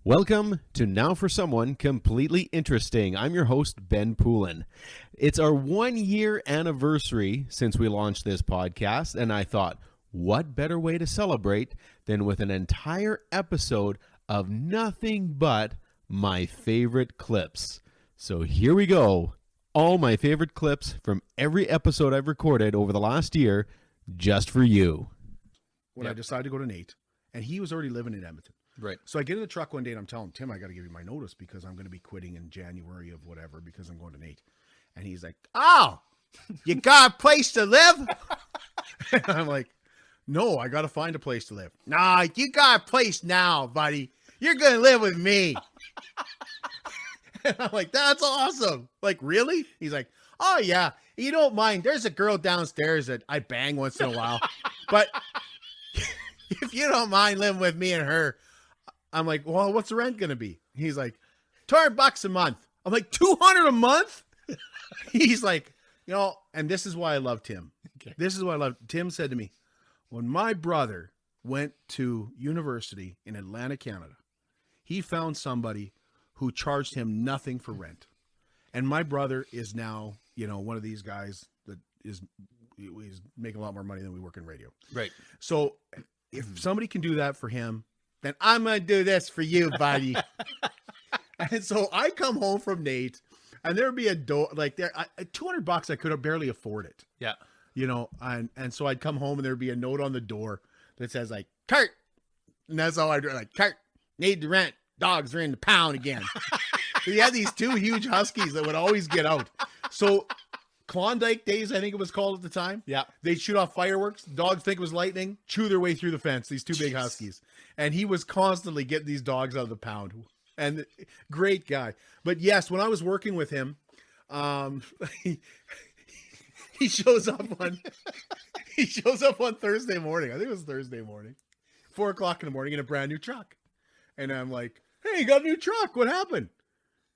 Welcome to Now for Someone Completely Interesting. I'm your host, Ben Poulin. It's our 1-year anniversary since we launched this podcast, and I thought, what better way to celebrate than with an entire episode of nothing but my favorite clips. So here we go. All my favorite clips from every episode I've recorded over the last year, just for you. When I decided to go to Nate, and he was already living in Edmonton. Right. So I get in the truck one day and I'm telling Tim, I got to give you my notice because I'm going to be quitting in January of whatever because I'm going to Nate. And he's like, "Oh, you got a place to live?" And I'm like, "No, I got to find a place to live." "Nah, you got a place now, buddy. You're going to live with me." And I'm like, "That's awesome." Like, really? He's like, "Oh, yeah. You don't mind. There's a girl downstairs that I bang once in a while. But if you don't mind living with me and her." I'm like, "Well, what's the rent going to be?" He's like, $200 a month. I'm like, $200 a month? He's like, and this is why I love Tim. Okay. This is why I love Tim said to me, when my brother went to university in Atlanta, Canada, he found somebody who charged him nothing for rent. And my brother is now, one of these guys that is making a lot more money than we work in radio. Right. So if somebody can do that for him, then I'm going to do this for you, buddy. And so I come home from Nate and there'd be a door like there, $200, I could have barely afford it. Yeah. And so I'd come home and there'd be a note on the door that says like, "Kurt." And that's all I do. Like, "Kurt, need the rent. Dogs are in the pound again." He had these two huge huskies that would always get out. So Klondike days, I think it was called at the time. Yeah. They'd shoot off fireworks. Dogs think it was lightning, chew their way through the fence, these two big huskies. And he was constantly getting these dogs out of the pound. And great guy. But yes, when I was working with him, he shows up on Thursday morning. I think it was Thursday morning, 4:00 in the morning in a brand new truck. And I'm like, "Hey, you got a new truck. What happened?"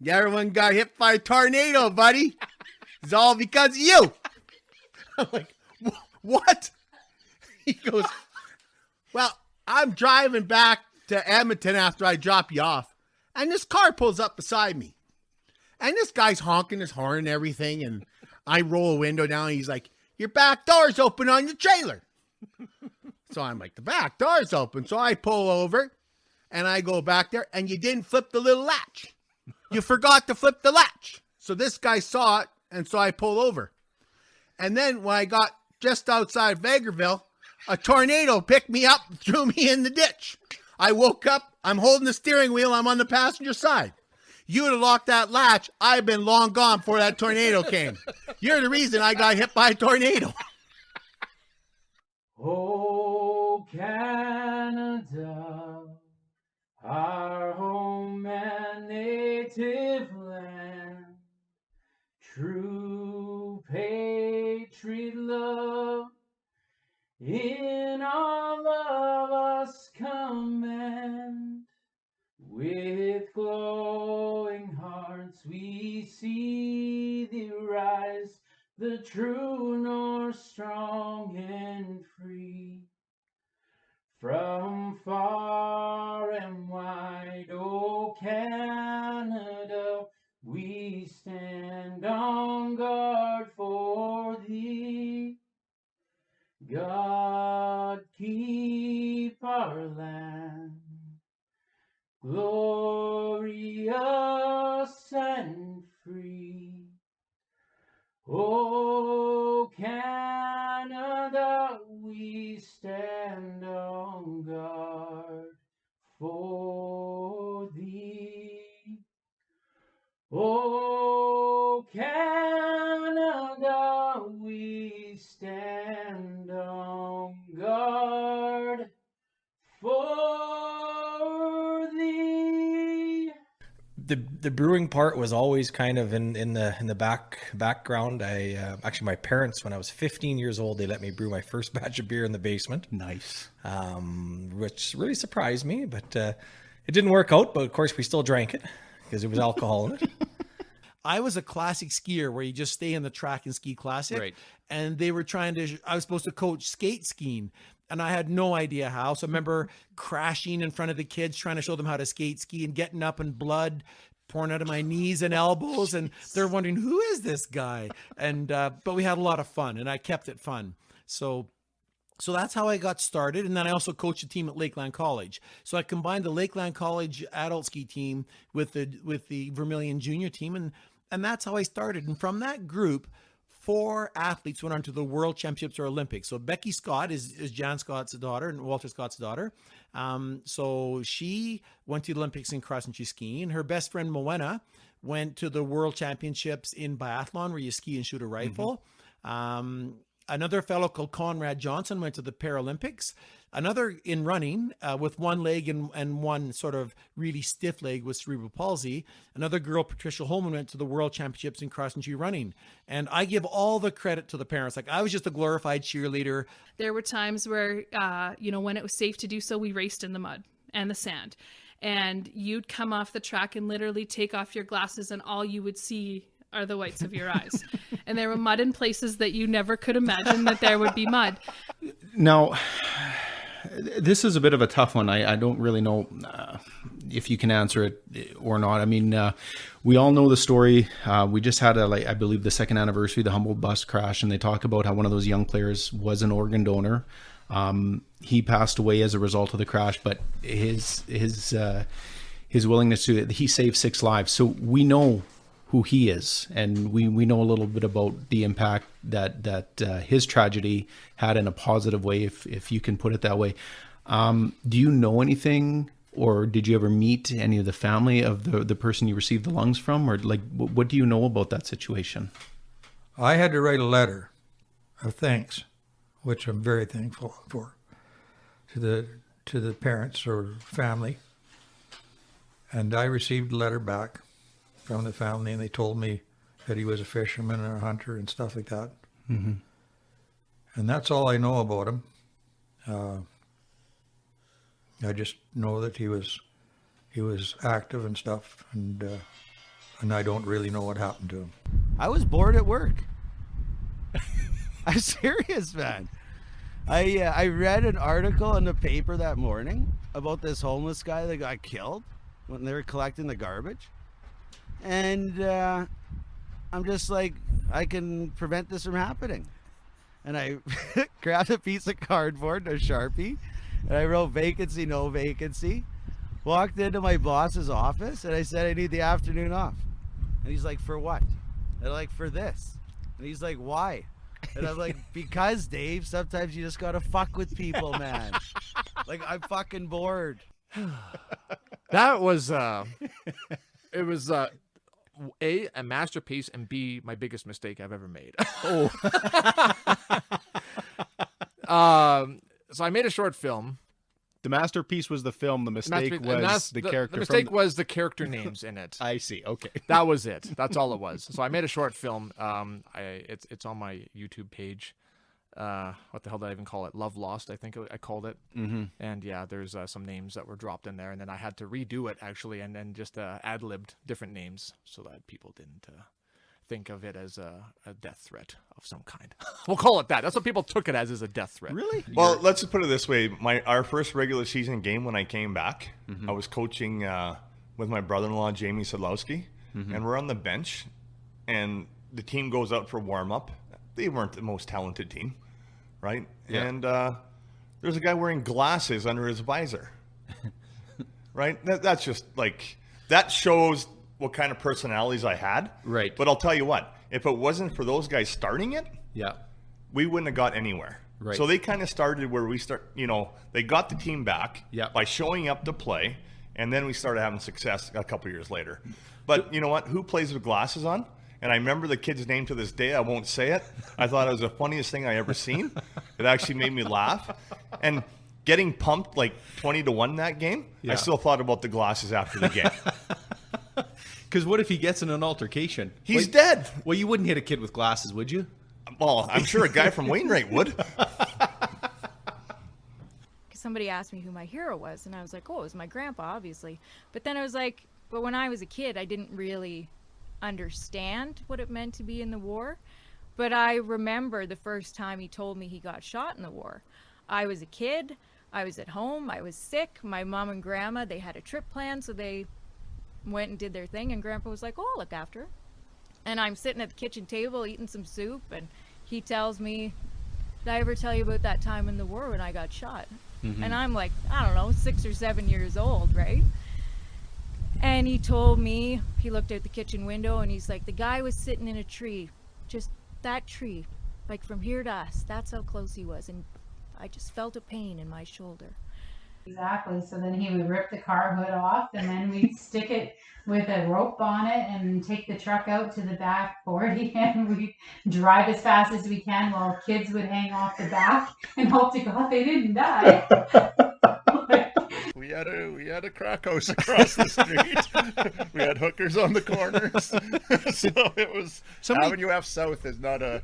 "Yeah, everyone got hit by a tornado, buddy. It's all because of you." I'm like, "What?" He goes, "Well, I'm driving back to Edmonton after I drop you off, and this car pulls up beside me. And this guy's honking his horn and everything, and I roll a window down, and he's like, 'Your back door's open on your trailer.' So I'm like, 'The back door's open.' So I pull over, and I go back there, and you didn't flip the little latch. You forgot to flip the latch." So this guy saw it, and so I pull over. And then when I got just outside Vegreville, a tornado picked me up and threw me in the ditch. I woke up, I'm holding the steering wheel, I'm on the passenger side. You would have locked that latch, I've been long gone before that tornado came. You're the reason I got hit by a tornado. Oh, Canada, our home and native land, true patriot love, in all of us command. With glowing hearts we see thee rise, the true north strong and free. From far and wide, O Canada, we stand on guard for thee. God keep our land glorious and free. O Canada, we stand on guard for thee. O Canada, we stand on guard for thee. The brewing part was always kind of in the background. Actually, my parents, when I was 15 years old, they let me brew my first batch of beer in the basement. Nice. Which really surprised me, but it didn't work out. But of course, we still drank it because there was alcohol in it. I was a classic skier where you just stay in the track and ski classic. Right. And they were I was supposed to coach skate skiing. And I had no idea how. So I remember crashing in front of the kids, trying to show them how to skate ski, and getting up in blood pouring out of my knees and elbows. And they're wondering, who is this guy? And, but we had a lot of fun, and I kept it fun. So that's how I got started. And then I also coached a team at Lakeland College. So I combined the Lakeland College adult ski team with the Vermilion junior team. And that's how I started. And from that group, 4 athletes went on to the World Championships or Olympics. So Becky Scott is Jan Scott's daughter and Walter Scott's daughter. So she went to the Olympics in cross-country skiing. Her best friend Moena went to the World Championships in biathlon, where you ski and shoot a rifle. Another fellow called Conrad Johnson went to the Paralympics. Another in running with one leg and one sort of really stiff leg with cerebral palsy. Another girl, Patricia Holman, went to the World Championships in cross-country running. And I give all the credit to the parents. Like, I was just a glorified cheerleader. There were times where, when it was safe to do so, we raced in the mud and the sand. And you'd come off the track and literally take off your glasses, and all you would see are the whites of your eyes. And there were mud in places that you never could imagine that there would be mud. Now, this is a bit of a tough one. I don't really know if you can answer it or not. I mean, we all know the story. We just had I believe the 2nd anniversary of the Humboldt bus crash, and they talk about how one of those young players was an organ donor. He passed away as a result of the crash, but his willingness he saved 6 lives. So we know who he is, and we know a little bit about the impact that his tragedy had in a positive way, if you can put it that way. Do you know anything, or did you ever meet any of the family of the person you received the lungs from, or like what do you know about that situation? I had to write a letter of thanks, which I'm very thankful for, to the parents or family, and I received a letter back from the family, and they told me that he was a fisherman and a hunter and stuff like that. Mm-hmm. And that's all I know about him. I just know that he was active and stuff, and I don't really know what happened to him. I was bored at work. I'm serious, man. I read an article in the paper that morning about this homeless guy that got killed when they were collecting the garbage. And I'm just like, I can prevent this from happening. And I grabbed a piece of cardboard, a Sharpie, and I wrote vacancy, no vacancy. Walked into my boss's office, and I said, I need the afternoon off. And he's like, for what? And I'm like, for this. And he's like, why? And I'm like, because, Dave, sometimes you just gotta fuck with people, man. Like, I'm fucking bored. That was, it was, A masterpiece, and B, my biggest mistake I've ever made. So I made a short film. The masterpiece was the film. The mistake was the character. The mistake was the character names in it. I see. Okay. That was it. That's all it was. So I made a short film. It's on my YouTube page. What the hell did I even call it? Love Lost, I think I called it. Mm-hmm. And yeah, there's some names that were dropped in there, and then I had to redo it actually, and then just ad-libbed different names so that people didn't think of it as a death threat of some kind. We'll call it that. That's what people took it as a death threat. Really? Well, let's just put it this way. Our first regular season game when I came back, I was coaching with my brother-in-law, Jamie Sadlowski, and we're on the bench, and the team goes out for warm-up. They weren't the most talented team, right? Yeah. And there's a guy wearing glasses under his visor, right? That's just like, that shows what kind of personalities I had. Right. But I'll tell you what, if it wasn't for those guys starting it, yeah, we wouldn't have got anywhere. Right. So they kind of started where we start, they got the team back by showing up to play, and then we started having success a couple years later. But you know what? Who plays with glasses on? And I remember the kid's name to this day. I won't say it. I thought it was the funniest thing I ever seen. It actually made me laugh. And getting pumped like 20-1 that game, I still thought about the glasses after the game. Because what if he gets in an altercation? He's dead. Well, you wouldn't hit a kid with glasses, would you? Well, I'm sure a guy from Wainwright would. Somebody asked me who my hero was, and I was like, oh, it was my grandpa, obviously. But then I was like, but when I was a kid, I didn't really understand what it meant to be in the war. But I remember the first time he told me he got shot in the war. I was a kid. I was at home. I was sick. My mom and grandma, they had a trip planned, so they went and did their thing. And grandpa was like, oh, I'll look after her. And I'm sitting at the kitchen table eating some soup, and he tells me, did I ever tell you about that time in the war when I got shot? And I'm like, I don't know, 6 or 7 years old, right? And he told me, he looked out the kitchen window and he's like, the guy was sitting in a tree, just that tree, like from here to us. That's how close he was. And I just felt a pain in my shoulder. Exactly. So then he would rip the car hood off, and then we'd stick it with a rope on it and take the truck out to the back 40, and we'd drive as fast as we can while kids would hang off the back and hope to God they didn't die. We had a crack house across the street. We had hookers on the corners. So it was Avenue F South is not a.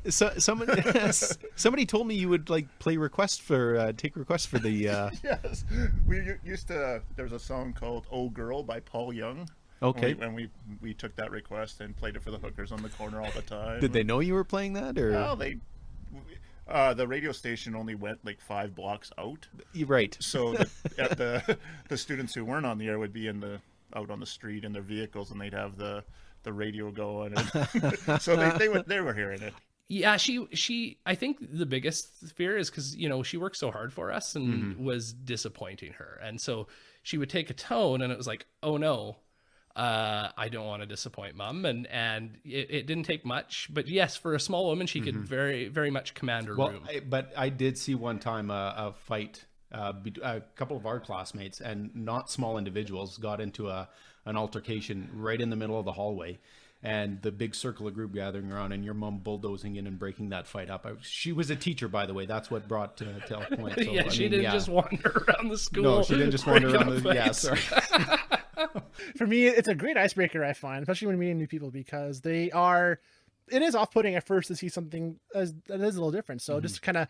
Somebody told me you would like play request for take requests for the. Yes, we used to. There's a song called "Oh Girl" by Paul Young. Okay. And we took that request and played it for the hookers on the corner all the time. Did they know you were playing that, or? Well, the radio station only went like 5 blocks out. Right. So the students who weren't on the air would be out on the street in their vehicles, and they'd have the radio going, and so they were hearing it. Yeah, she I think the biggest fear is because she worked so hard for us and was disappointing her, and so she would take a tone, and it was like, oh no. I don't want to disappoint mom, and it didn't take much, but yes, for a small woman, she could very, very much command her room. But I did see one time a fight, a couple of our classmates and not small individuals got into an altercation right in the middle of the hallway, and the big circle of group gathering around, and your mom bulldozing in and breaking that fight up. She was a teacher, by the way. That's what brought to a point. So, yeah, she didn't just wander around the school. No, she didn't just wander around the. Yeah, sorry. For me, it's a great icebreaker, I find, especially when meeting new people, because it is off-putting at first to see something that is a little different. So just to kind of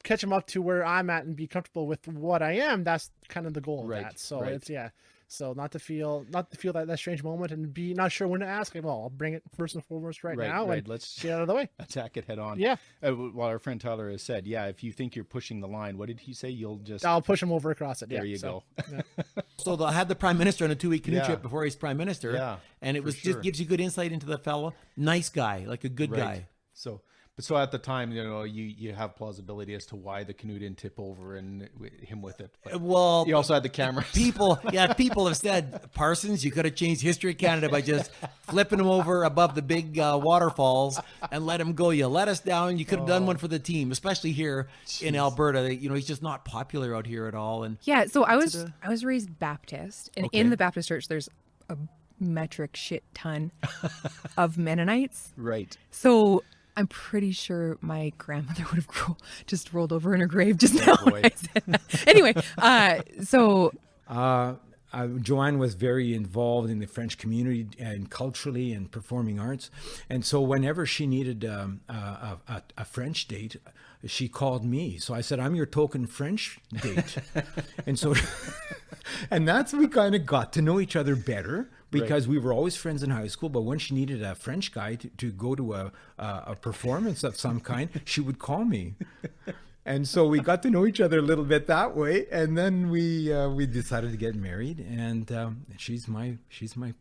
catch them up to where I'm at and be comfortable with what I am, that's kind of the goal of that. So it's, so not to feel that strange moment and be not sure when to ask. Well, I'll bring it first and foremost right now. Right. And Let's get out of the way. Attack it head on. Yeah. Well, our friend Tyler has said, if you think you're pushing the line, what did he say? I'll push him over across it. There you go. Yeah. So I had the prime minister on a 2-week canoe trip before he's prime minister. Yeah, and it was just gives you good insight into the fellow. Nice guy, like a good guy. So at the time, you have plausibility as to why the canoe didn't tip over and him with it. But well, you also had the camera. People have said, Parsons, you could have changed history of Canada by just flipping him over above the big waterfalls and let him go. You let us down. You could have done one for the team, especially here in Alberta. He's just not popular out here at all. And yeah, so I was raised Baptist, and in the Baptist church, there's a metric shit ton of Mennonites. Right. So I'm pretty sure my grandmother would have just rolled over in her grave just now when I said that. Anyway, Joanne was very involved in the French community and culturally and performing arts. And so whenever she needed a French date, she called me. So I said, I'm your token French date. And that's, we kind of got to know each other better, because we were always friends in high school. But when she needed a French guy to go to a performance of some kind, she would call me. And so we got to know each other a little bit that way. And then we decided to get married. And she's my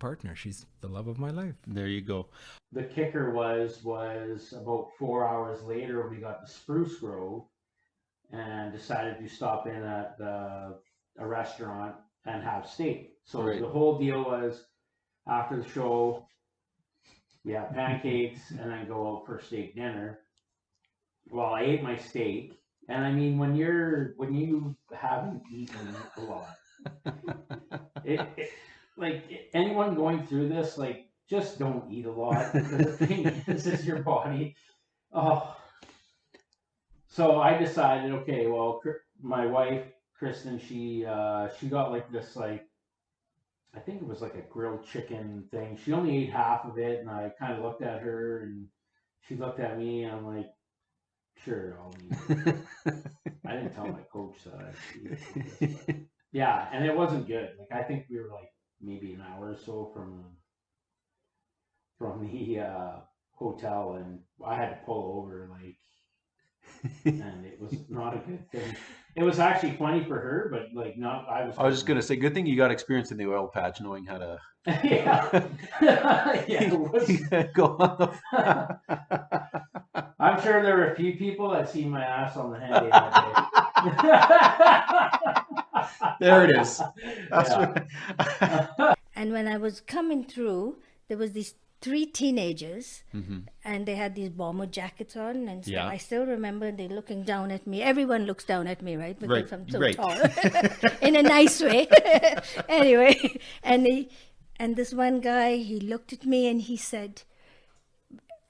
partner. She's the love of my life. There you go. The kicker was about 4 hours later, we got to Spruce Grove and decided to stop in at a restaurant and have steak. So the whole deal was, after the show, we have pancakes and then go out for steak dinner. Well, I ate my steak, and I mean, when you haven't eaten a lot, like anyone going through this, like, just don't eat a lot, because the thing is your body. Oh, so I decided, okay, well, my wife Kristen, she got like this, like, I think it was like a grilled chicken thing. She only ate half of it, and I kind of looked at her, and she looked at me, and I'm like, sure, I'll eat it. I didn't tell my coach that I'd eat this, but yeah, and it wasn't good. Like, I think we were like maybe an hour or so from the hotel, and I had to pull over, like, and it was not a good thing. It was actually funny for her, but like not. I was just gonna say, good thing you got experience in the oil patch, knowing how to. yeah, it was. Go on I'm sure there were a few people that seen my ass on the handy that day. There it is. That's Yeah. And when I was coming through, there was these 3 teenagers, Mm-hmm. and they had these bomber jackets on, and stuff. Yeah. I still remember they looking down at me. Everyone looks down at me, right? Because Right, I'm so right. tall, in a nice way. Anyway, and this one guy, he looked at me and he said,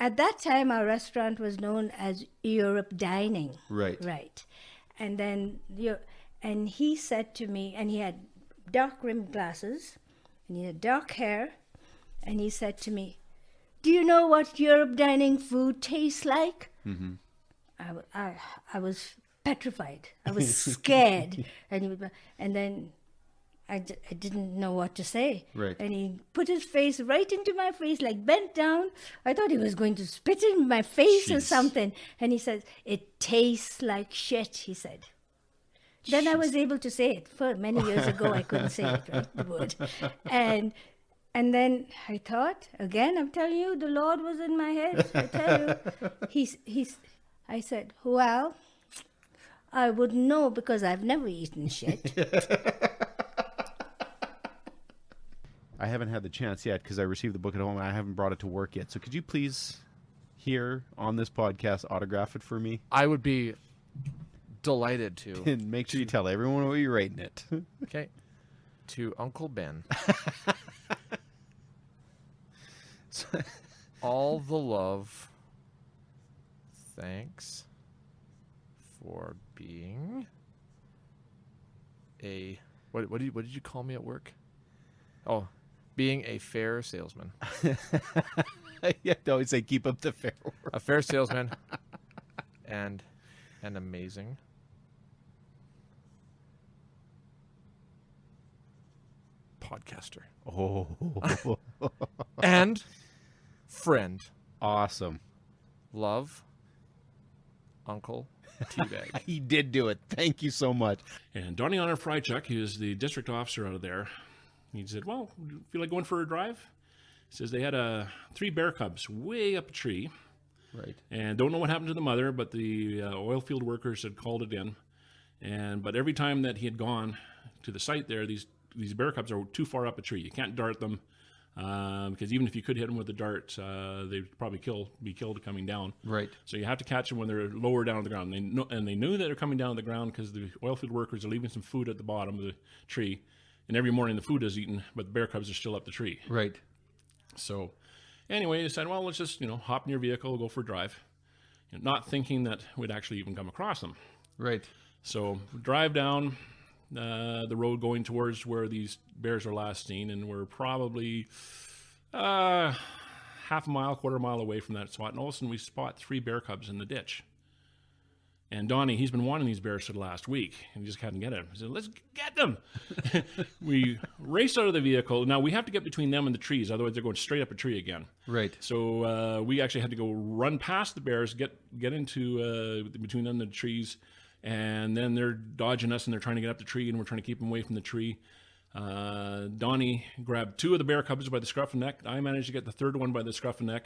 at that time our restaurant was known as Europe Dining. Right. Right. And then and he said to me, and he had dark rimmed glasses, and he had dark hair, and he said to me, do you know what Europe Dining food tastes like? Mm-hmm. I was petrified. I was scared. And then I didn't know what to say. Right. And he put his face right into my face, like bent down. I thought he was going to spit in my face or Jeez. something. And he said, it tastes like shit, he said. Then I was able to say it. For many years ago, I couldn't say it, right? The word. And then I thought, again, I'm telling you, the Lord was in my head. I tell you, I said, well, I wouldn't know because I've never eaten shit. I haven't had the chance yet because I received the book at home and I haven't brought it to work yet. So could you please, here on this podcast, autograph it for me? I would be delighted to. And make sure you tell everyone what you're rating it. Okay. To Uncle Ben. All the love. Thanks for being a what did you call me at work? Oh, being a fair salesman. Yeah, I always say keep up the fair work. A fair salesman and an amazing podcaster. Oh. And friend. Awesome. Love, Uncle Teabag. He did do it. Thank you so much. And Donnie Honor Frychuk, he was the district officer out of there. He said, well, feel like going for a drive? He says they had 3 bear cubs way up a tree. Right. And don't know what happened to the mother, but the oil field workers had called it in. But every time that he had gone to the site there, these bear cubs are too far up a tree. You can't dart them. Because even if you could hit them with a dart, they'd probably be killed coming down. Right. So you have to catch them when they're lower down on the ground. They knew that they're coming down on the ground because the oil field workers are leaving some food at the bottom of the tree. And every morning the food is eaten, but the bear cubs are still up the tree. Right. So anyway, they decided, well, let's just, hop in your vehicle, go for a drive. Not thinking that we'd actually even come across them. Right. So drive down the road going towards where these bears are last seen, and we're probably half a mile, quarter mile away from that spot, and all of a sudden we spot 3 bear cubs in the ditch. And Donnie, he's been wanting these bears for the last week, and he just hadn't get them. He said, let's get them. We raced out of the vehicle. Now, we have to get between them and the trees, otherwise they're going straight up a tree again. Right. So we actually had to go run past the bears, get into between them and the trees, and then they're dodging us, and they're trying to get up the tree, and we're trying to keep them away from the tree. Donnie grabbed 2 of the bear cubs by the scruff of the neck. I managed to get the 3rd one by the scruff of the neck.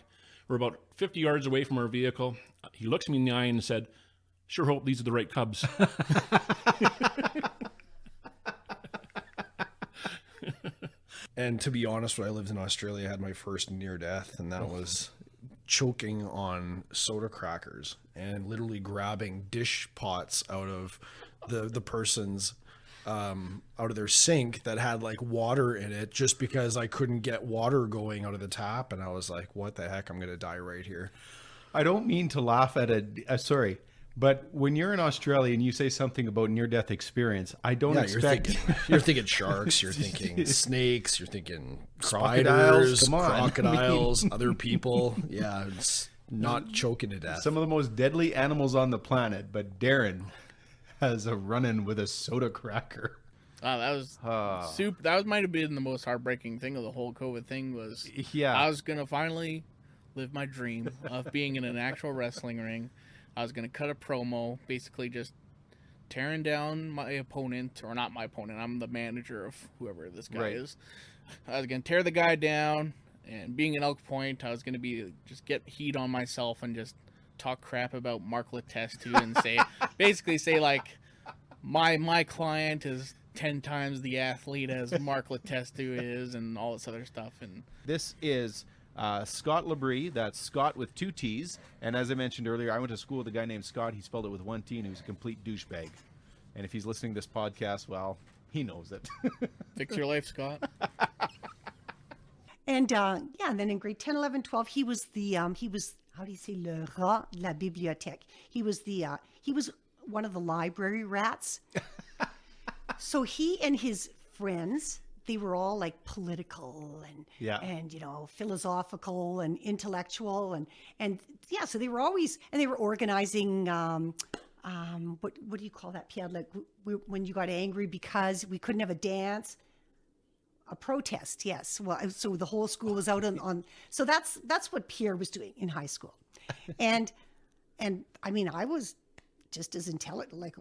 We're about 50 yards away from our vehicle. He looks me in the eye and said, sure hope these are the right cubs. And to be honest, when I lived in Australia, I had my first near death, and that was choking on soda crackers and literally grabbing dish pots out of the person's out of their sink that had like water in it, just because I couldn't get water going out of the tap, and I was like, what the heck, I'm gonna die right here. I don't mean to laugh at sorry, but when you're in Australia and you say something about near-death experience, I don't expect... You're thinking sharks, you're thinking snakes, you're thinking Crocodiles, spiders, come on. crocodiles, other people. Yeah, it's not choking to death. Some of the most deadly animals on the planet, but Darren has a run-in with a soda cracker. Wow, that was super. That might have been the most heartbreaking thing of the whole COVID thing. Was Yeah. I was gonna finally live my dream of being in an actual wrestling ring. I was going to cut a promo, basically just tearing down my opponent, or not my opponent, I'm the manager of whoever this guy Right. is. I was going to tear the guy down, and being an Elk Point, I was going to be just get heat on myself and just talk crap about Mark Letestu and say, basically say like, my client is 10 times the athlete as Mark Letestu is, and all this other stuff. And This is Scott Labrie. That's Scott with 2 T's. And as I mentioned earlier, I went to school with a guy named Scott. He spelled it with 1 T, and he was a complete douchebag. And if he's listening to this podcast, well, he knows it. Fix your life, Scott. And and then in grade 10, 11, 12, he was how do you say, le rat de la bibliothèque. He was one of the library rats. So he and his friends, they were all like political and philosophical and intellectual and so they were always, and they were organizing what do you call that, Pierre? Like when you got angry because we couldn't have a dance. A protest, yes. Well, so the whole school was out on. So that's what Pierre was doing in high school, and I mean, I was just as intelligent, like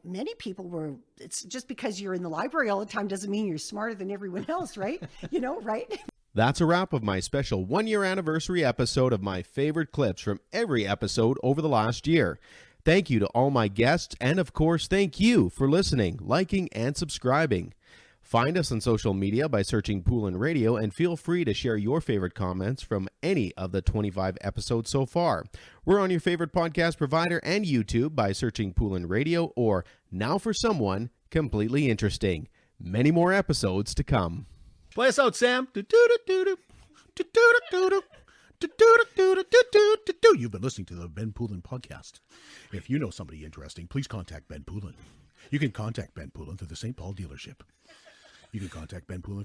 many people were. It's just because you're in the library all the time doesn't mean you're smarter than everyone else, right? Right? That's a wrap of my special 1-year anniversary episode of my favorite clips from every episode over the last year. Thank you to all my guests, and of course, thank you for listening, liking, and subscribing. Find us on social media by searching Poulin Radio, and feel free to share your favorite comments from any of the 25 episodes so far. We're on your favorite podcast provider and YouTube by searching Poulin Radio or Now for Someone Completely Interesting. Many more episodes to come. Play us out, Sam. You've been listening to the Ben Poulin podcast. If you know somebody interesting, please contact Ben Poulin. You can contact Ben Poulin through the St. Paul dealership. You can contact Ben Poulin